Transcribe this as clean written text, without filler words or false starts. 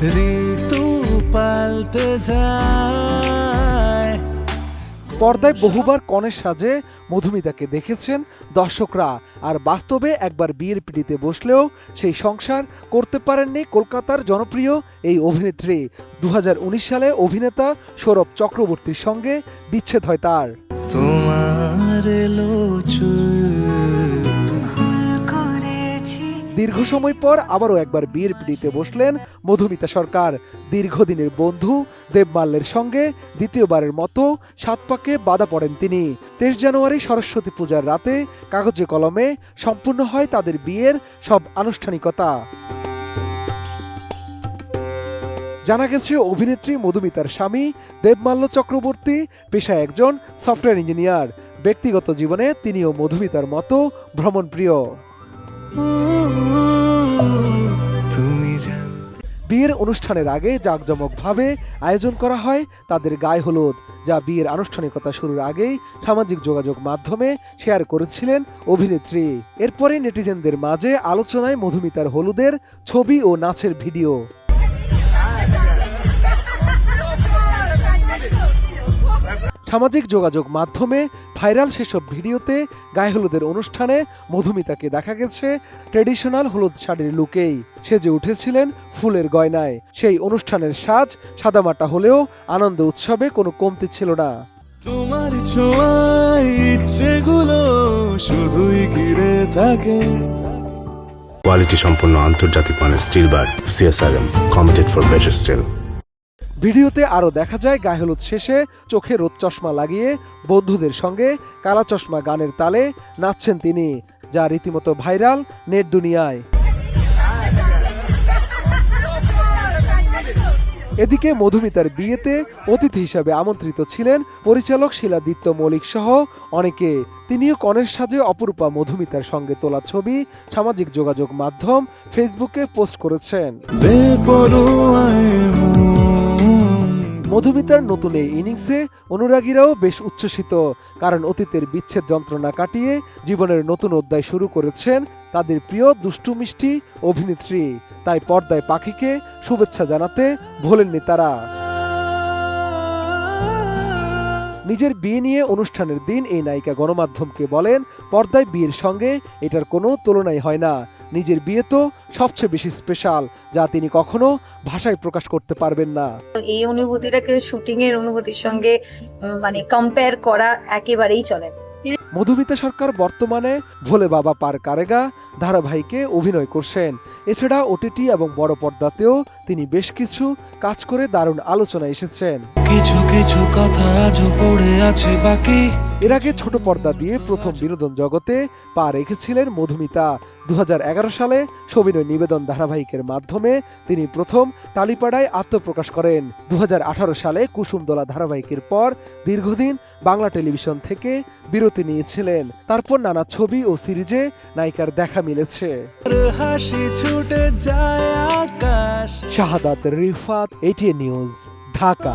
ঋতু পাল্টে যায়। পর্দায় বহুবার কনের সাজে মধুমিতাকে দেখেছেন দর্শকরা, আর বাস্তবে একবার বিয়ের পিঁড়িতে বসলেও সেই সংসার করতে পারেননি কলকাতার জনপ্রিয় এই অভিনেত্রী। 2019 সালে অভিনেতা সৌরভ চক্রবর্তীর সঙ্গে বিচ্ছেদ হয় তার। তোমার এলো দীর্ঘ সময় পর আবারও একবার বিয়ের পিঁড়িতে বসলেন মধুমিতা সরকার। দীর্ঘদিনের বন্ধু দেবমাল্যের সঙ্গে দ্বিতীয়বারের মতো সাত পাকে বাধা পড়েন তিনি। 23 জানুয়ারি সরস্বতী পূজার রাতে কাগজে কলমে সম্পূর্ণ হয় তাদের বিয়ের সব আনুষ্ঠানিকতা। জানা গেছে অভিনেত্রী মধুমিতার স্বামী দেবমাল্য চক্রবর্তী পেশায় একজন সফটওয়্যার ইঞ্জিনিয়ার। ব্যক্তিগত জীবনে তিনিও মধুমিতার মতো ভ্রমণপ্রিয়। বিয়ের অনুষ্ঠানের আগে জাঁকজমকভাবে আয়োজন করা হয় তাদের গায়ে হলুদ, যা বিয়ের আনুষ্ঠানিকতা শুরুর আগেই সামাজিক যোগাযোগ মাধ্যমে শেয়ার করেছিলেন অভিনেত্রী। এরপরে নেটিজেনদের মাঝে আলোচনায় মধুমিতার হলুদের ছবি ও নাচের ভিডিও। সামাজিক যোগাযোগ মাধ্যমে ভাইরাল সেসব ভিডিওতে গায়ে হলুদের অনুষ্ঠানে মধুমিতাকে দেখা গেছে ট্রেডিশনাল হলুদ শাড়ির লুকেই। সেজে উঠেছিলেন ফুলের গয়নায়। সেই অনুষ্ঠানের সাজ সাদামাটা হলেও আনন্দ উৎসবে কোনো কমতি ছিল না। তোমার ছোঁয়ায় ইচ্ছেগুলো শুধুই ঘিরে থাকে। কোয়ালিটি সম্পন্ন আন্তর্জাতিক মানের still bar CSRM, committed for better still. ভিডিওতে আরও দেখা যায় গায়ে হলুদ শেষে চোখে রোদ চশমা লাগিয়ে বন্ধুদের সঙ্গে কালা চশমা গানের তালে নাচছেন তিনি, যা রীতিমতো ভাইরাল নেট দুনিয়ায়। এদিকে মধুমিতার বিয়েতে অতিথি হিসাবে আমন্ত্রিত ছিলেন পরিচালক শিলাদিত্য মল্লিক সহ অনেকে। তিনিও কনের সাজে অপরূপা মধুমিতার সঙ্গে তোলা ছবি সামাজিক যোগাযোগ মাধ্যম ফেসবুকে পোস্ট করেছেন। মধুমিতার নতুন এই ইনিংসে অনুরাগীরাও বেশ উচ্ছ্বসিত, কারণ অতীতের বিচ্ছেদ যন্ত্রণা কাটিয়ে জীবনের নতুন অধ্যায় শুরু করেছেন তাদের প্রিয় দুষ্টু মিষ্টি অভিনেত্রী। তাই পর্দায় পাখিকে শুভেচ্ছা জানাতে ভোলেননি তারা। নিজের বিয়ে নিয়ে অনুষ্ঠানের দিন এই নায়িকা গণমাধ্যমকে বলেন, পর্দায় বিয়ের সঙ্গে এটার কোনো তুলনাই হয় না। নিজের বিয়ে তো সবচেয়ে বেশি স্পেশাল, যা তিনি কখনো ভাষায় প্রকাশ করতে পারবেন না। এই অনুভূতিটাকে শুটিং এর অনুভূতির সঙ্গে কম্পেয়ার করা একেবারেই চলে না। মধুমিতা সরকার বর্তমানে ভোলে বাবা পার কারেগা ধারাবাহিকে অভিনয় করছেন। এছাড়া OTT এবং বড় পর্দাতেও তিনি বেশ কিছু কাজ করে দারুণ আলোচনায় এসেছেন। কিছু কিছু কথা আজও পড়ে আছে বাকি। এর আগে ছোট পর্দা দিয়ে প্রথম বিনোদন জগতে পা রেখেছিলেন মধুমিতা। 2011 সালে সবিনয় নিবেদন ধারাবাহিকের মাধ্যমে তিনি প্রথম টালিপাড়ায় আত্মপ্রকাশ করেন। 2018 সালে কুসুমদোলা ধারাবাহিকের পর দীর্ঘদিন বাংলা টেলিভিশন থেকে বিরতি নিয়েছিলেন। তারপর নানা ছবি ও সিরিজে নায়িকার দেখা মিলেছে। শাহাদাত রিফাত, ATN নিউজ, ঢাকা।